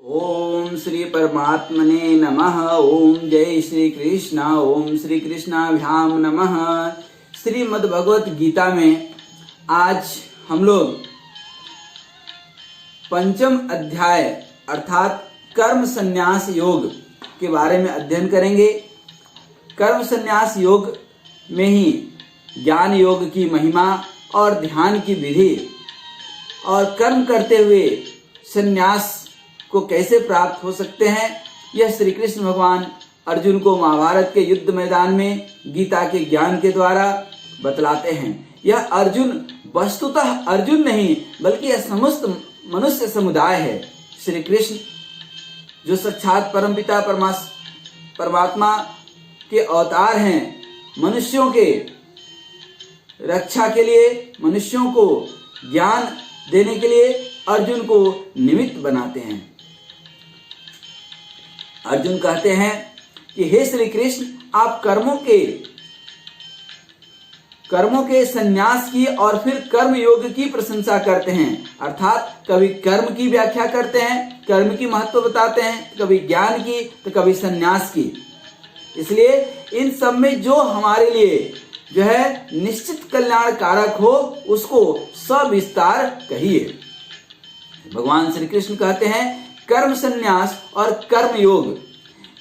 ओम श्री परमात्मने नमः। ओम जय श्री कृष्ण। ओम श्री कृष्णाभ्याम नमः। श्रीमद् भगवत गीता में आज हम लोग पंचम अध्याय अर्थात कर्म संन्यास योग के बारे में अध्ययन करेंगे। कर्म संन्यास योग में ही ज्ञान योग की महिमा और ध्यान की विधि और कर्म करते हुए संन्यास को कैसे प्राप्त हो सकते हैं, यह श्री कृष्ण भगवान अर्जुन को महाभारत के युद्ध मैदान में गीता के ज्ञान के द्वारा बतलाते हैं। यह अर्जुन वस्तुतः अर्जुन नहीं बल्कि यह समस्त मनुष्य समुदाय है। श्री कृष्ण जो साक्षात परमपिता परमात्मा के अवतार हैं, मनुष्यों के रक्षा के लिए, मनुष्यों को ज्ञान देने के लिए अर्जुन को निमित्त बनाते हैं। अर्जुन कहते हैं कि हे श्री कृष्ण, आप कर्मों के संन्यास की और फिर कर्म योग की प्रशंसा करते हैं। अर्थात कभी कर्म की व्याख्या करते हैं, कर्म की महत्व बताते हैं, कभी ज्ञान की तो कभी संन्यास की। इसलिए इन सब में जो हमारे लिए जो है निश्चित कल्याण कारक हो उसको सविस्तार कहिए। भगवान श्री कृष्ण कहते हैं कर्म संन्यास और कर्म योग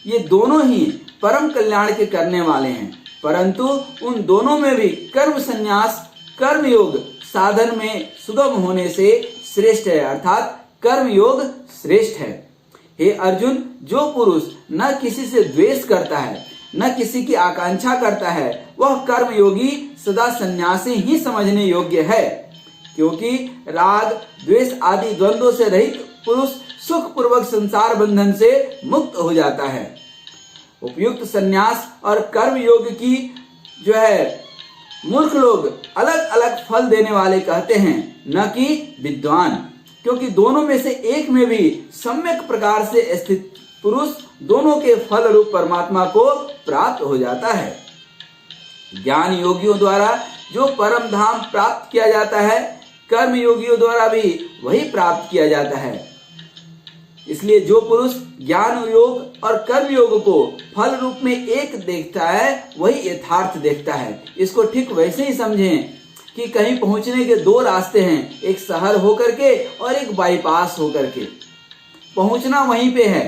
ये दोनों ही परम कल्याण के करने वाले हैं, परंतु उन दोनों में भी कर्म संन्यास कर्म योग साधन में सुगम होने से श्रेष्ठ है, अर्थात कर्म योग श्रेष्ठ है। हे अर्जुन, जो पुरुष न किसी से द्वेष करता है न किसी की आकांक्षा करता है वह कर्म योगी सदा सन्यासी ही समझने योग्य है, क्योंकि राग द्वेष आदि द्वंद्वों से रहित पुरुष सुख पूर्वक संसार बंधन से मुक्त हो जाता है। उपयुक्त संन्यास और कर्म योग की जो है मूर्ख लोग अलग अलग फल देने वाले कहते हैं, न कि विद्वान, क्योंकि दोनों में से एक में भी सम्यक प्रकार से स्थित पुरुष दोनों के फल रूप परमात्मा को प्राप्त हो जाता है। ज्ञान योगियों द्वारा जो परम धाम प्राप्त किया जाता है, कर्म योगियों द्वारा भी वही प्राप्त किया जाता है। इसलिए जो पुरुष ज्ञान योग और कर्म योग को फल रूप में एक देखता है वही यथार्थ देखता है। इसको ठीक वैसे ही समझें कि कहीं पहुंचने के दो रास्ते हैं, एक शहर होकर के और एक बाईपास होकर के। पहुंचना वहीं पे है,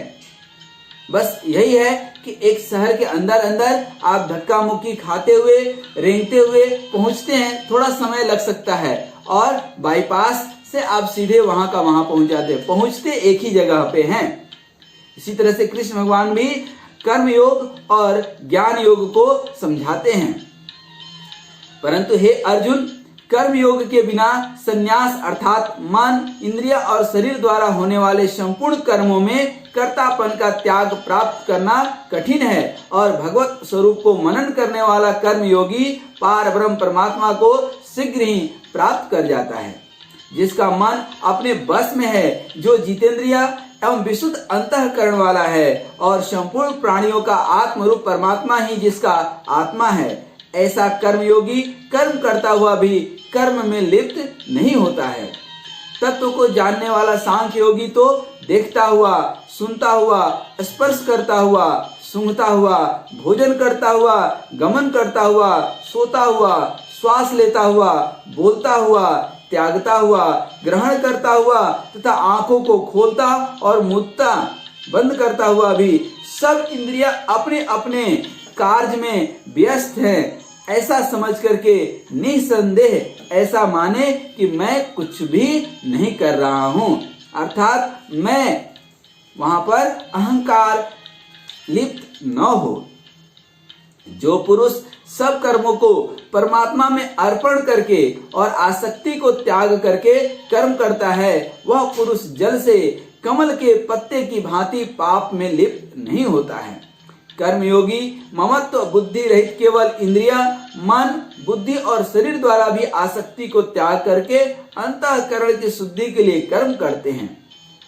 बस यही है कि एक शहर के अंदर अंदर आप धक्का मुक्की खाते हुए रेंगते हुए पहुंचते हैं, थोड़ा समय लग सकता है, और बाईपास से आप सीधे वहां का वहां पहुंच जाते हैं, पहुंचते एक ही जगह पे हैं। इसी तरह से कृष्ण भगवान भी कर्म योग और ज्ञान योग को समझाते हैं। परंतु हे अर्जुन, कर्म योग के बिना संन्यास अर्थात मन, इंद्रिय और शरीर द्वारा होने वाले संपूर्ण कर्मों में कर्तापन का त्याग प्राप्त करना कठिन है, और भगवत स्वरूप को मनन करने वाला कर्म योगी पार ब्रह्म परमात्मा को शीघ्र ही प्राप्त कर जाता है। जिसका मन अपने बस में है, जो जितेंद्रिय एवं विशुद्ध अंतःकरण वाला है, और संपूर्ण प्राणियों का आत्मरूप परमात्मा ही जिसका आत्मा है, ऐसा कर्मयोगी कर्म करता हुआ भी कर्म में लिप्त नहीं होता है। तत्व को जानने वाला सांख्य योगी तो देखता हुआ, सुनता हुआ, स्पर्श करता हुआ, सूंघता हुआ, भोजन करता हुआ, गमन करता हुआ, सोता हुआ, श्वास लेता हुआ, बोलता हुआ, त्यागता हुआ, ग्रहण करता हुआ तथा आंखों को खोलता और मुद्दा बंद करता हुआ भी सब इंद्रियां अपने अपने कार्य में व्यस्त हैं, ऐसा समझ करके निसंदेह ऐसा माने कि मैं कुछ भी नहीं कर रहा हूं, अर्थात मैं वहां पर अहंकार लिप्त न हो। जो पुरुष सब कर्मों को परमात्मा में अर्पण करके और आसक्ति को त्याग करके कर्म करता है, वह पुरुष जल से कमल के पत्ते की भांति पाप में लिप्त नहीं होता है। कर्मयोगी ममत्व बुद्धि रहित केवल इंद्रिय, मन, बुद्धि और शरीर द्वारा भी आसक्ति को त्याग करके अंतःकरण की शुद्धि के लिए कर्म करते हैं।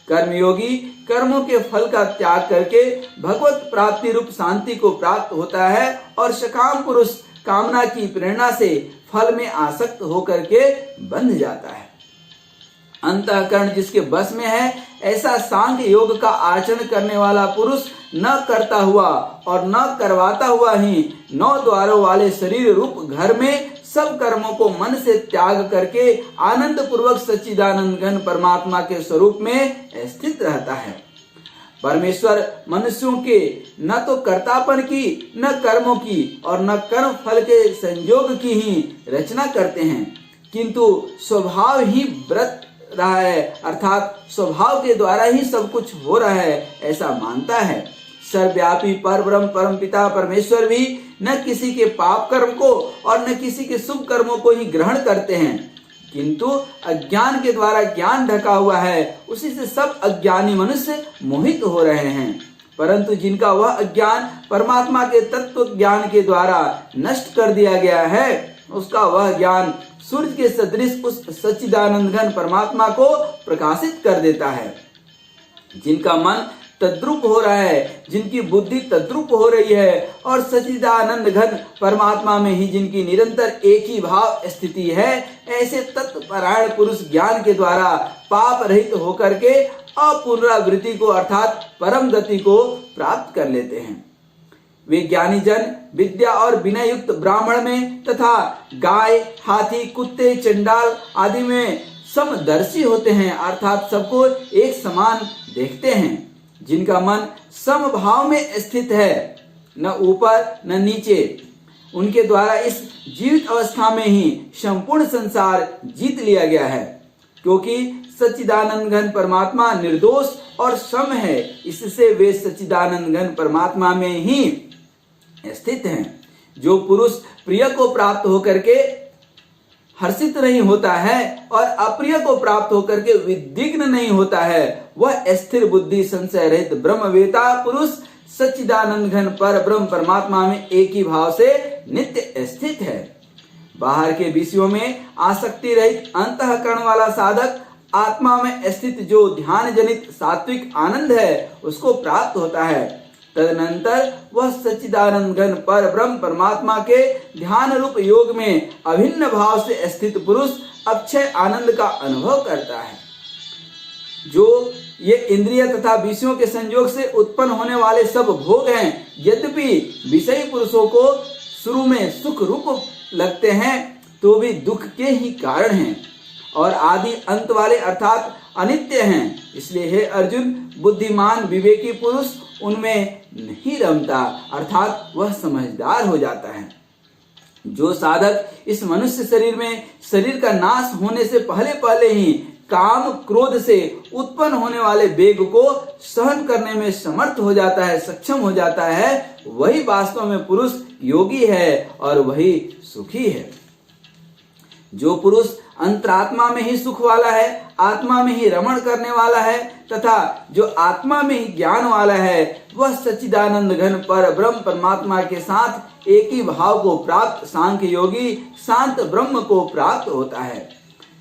कर्मयोगी कर्मों के फल का त्याग करके भगवत प्राप्ति रूप शांति को प्राप्त होता है, और सकाम पुरुष कामना की प्रेरणा से फल में आसक्त होकर के बंध जाता है। अंतःकरण जिसके बस में है ऐसा सांख्य योग का आचरण करने वाला पुरुष न करता हुआ और न करवाता हुआ ही 9 द्वारों वाले शरीर रूप घर में सब कर्मों को मन से त्याग करके आनंद पूर्वक सच्चिदानंद घन परमात्मा के स्वरूप में स्थित रहता है। परमेश्वर मनुष्यों के न तो कर्तापन की, न कर्मों की और न कर्म फल के संयोग की ही रचना करते हैं, किंतु स्वभाव ही व्रत रहा है, अर्थात स्वभाव के द्वारा ही सब कुछ हो रहा है, ऐसा मानता है। सर्वव्यापी परब्रह्म परम पिता परमेश्वर भी न किसी के पाप कर्म को और न किसी के शुभ कर्मों को ही ग्रहण करते हैं, किंतु अज्ञान के द्वारा ज्ञान ढका हुआ है, उसी से सब अज्ञानी मनुष्य मोहित हो रहे हैं। परंतु जिनका वह अज्ञान परमात्मा के तत्व ज्ञान के द्वारा नष्ट कर दिया गया है, उसका वह ज्ञान सूर्य के सदृश उस सच्चिदानंद घन परमात्मा को प्रकाशित कर देता है। जिनका मन तद्रुप हो रहा है, जिनकी बुद्धि तद्रुप हो रही है और सच्चिदानंद घन परमात्मा में ही जिनकी निरंतर एक ही भाव स्थिति है, ऐसे तत्परायण पुरुष ज्ञान के द्वारा पाप रहित होकर के अपुनरावृत्ति को अर्थात परम गति को प्राप्त कर लेते हैं। वे ज्ञानी जन विद्या और विनय युक्त ब्राह्मण में तथा गाय, हाथी, कुत्ते, चंडाल आदि में समदर्शी होते हैं, अर्थात सबको एक समान देखते हैं। जिनका मन समभाव में स्थित है, न ऊपर न नीचे, उनके द्वारा इस जीवित अवस्था में ही संपूर्ण संसार जीत लिया गया है, क्योंकि सच्चिदानंद घन परमात्मा निर्दोष और सम है, इससे वे सच्चिदानंद घन परमात्मा में ही स्थित हैं। जो पुरुष प्रिय को प्राप्त होकर के हर्षित नहीं होता है और अप्रिय को प्राप्त होकर के विद्विग्न नहीं होता है, वह स्थिर बुद्धि संशय रहित ब्रह्मवेता पुरुष सच्चिदानंद घन पर ब्रह्म परमात्मा में एक ही भाव से नित्य स्थित है। बाहर के विषयों में आसक्ति रहित अंतःकरण वाला साधक आत्मा में स्थित जो ध्यान जनित सात्विक आनंद है, उसको प्राप्त होता है। तदनंतर वह सच्चिदानंद घन पर ब्रह्म परमात्मा के ध्यान रूप योग में अभिन्न भाव से स्थित पुरुष अक्षय आनंद का अनुभव करता है। जो ये इंद्रिय तथा विषयों के संयोग से उत्पन्न होने वाले सब भोग हैं, यद्यपि विषयी पुरुषों को शुरू में सुख रूप लगते हैं, तो भी दुख के ही कारण हैं और आदि अंत वाले अर्थात अनित्य हैं। इसलिए हे अर्जुन, बुद्धिमान विवेकी पुरुष उनमें नहीं रमता, अर्थात वह समझदार हो जाता है। जो साधक इस मनुष्य शरीर में शरीर का नाश होने से पहले ही काम क्रोध से उत्पन्न होने वाले वेग को सहन करने में समर्थ हो जाता है, सक्षम हो जाता है, वही वास्तव में पुरुष योगी है और वही सुखी है। जो पुरुष अंतरात्मा में ही सुख वाला है, आत्मा में ही रमण करने वाला है तथा जो आत्मा में ही ज्ञान वाला है, वह सच्चिदानंद घन पर ब्रह्म परमात्मा के साथ एक ही भाव को प्राप्त सांख्य योगी शांत ब्रह्म को प्राप्त होता है।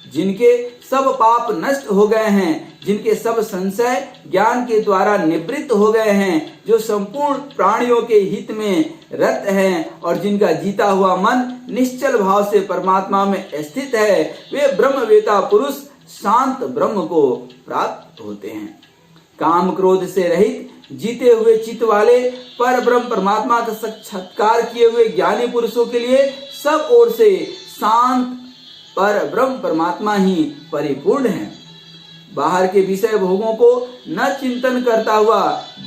जिनके सब पाप नष्ट हो गए हैं, जिनके सब संशय ज्ञान के द्वारा निवृत्त हो गए हैं, जो संपूर्ण प्राणियों के हित में रत हैं और जिनका जीता हुआ मन निश्चल भाव से परमात्मा में स्थित है, वे ब्रह्मवेता पुरुष शांत ब्रह्म को प्राप्त होते हैं। काम क्रोध से रहित जीते हुए चित्त वाले पर ब्रह्म परमात्मा का साक्षात्कार किए हुए ज्ञानी पुरुषों के लिए सब ओर से शांत पर ब्रह्म परमात्मा ही परिपूर्ण है। बाहर के विषय भोगों को न चिंतन करता हुआ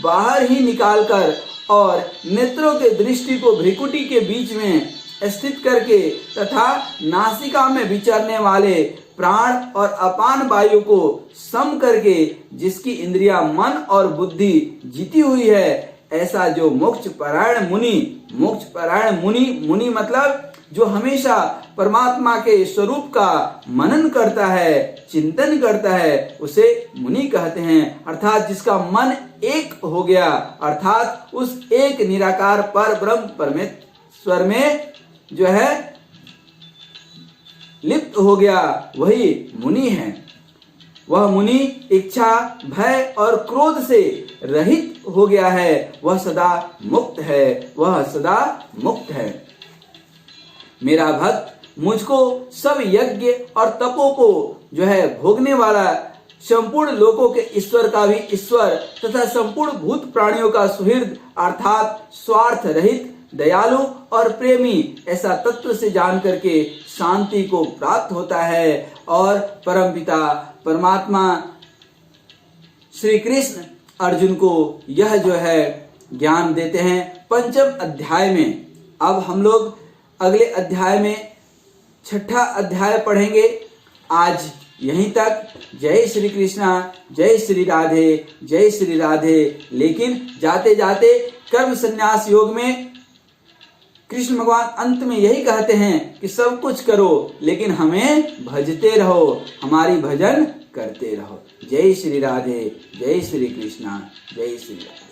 बाहर ही निकालकर और नेत्रों के दृष्टि को भ्रिकुटी के बीच में स्थित करके तथा नासिका में विचरने वाले प्राण और अपान वायु को सम करके जिसकी इंद्रिया मन और बुद्धि जीती हुई है, ऐसा जो मोक्ष परायण मुनि मतलब जो हमेशा परमात्मा के स्वरूप का मनन करता है, चिंतन करता है, उसे मुनि कहते हैं। अर्थात जिसका मन एक हो गया, अर्थात उस एक निराकार पर ब्रह्म परमेश्वर में जो है लिप्त हो गया, वही मुनि है। वह मुनि इच्छा, भय और क्रोध से रहित हो गया है, वह सदा मुक्त है। मेरा भक्त मुझको सब यज्ञ और तपों को जो है भोगने वाला संपूर्ण लोकों के ईश्वर का भी ईश्वर तथा संपूर्ण भूत प्राणियों का सुहृद अर्थात स्वार्थ रहित, दयालु और प्रेमी ऐसा तत्व से जान करके शांति को प्राप्त होता है। और परमपिता परमात्मा श्री कृष्ण अर्जुन को यह जो है ज्ञान देते हैं 5वें अध्याय में। अब हम लोग अगले अध्याय में 6ठा अध्याय पढ़ेंगे। आज यहीं तक। जय श्री कृष्णा, जय श्री राधे, जय श्री राधे। लेकिन जाते जाते कर्म संन्यास योग में कृष्ण भगवान अंत में यही कहते हैं कि सब कुछ करो लेकिन हमें भजते रहो, हमारी भजन करते रहो। जय श्री राधे, जय श्री कृष्णा, जय श्री राधे।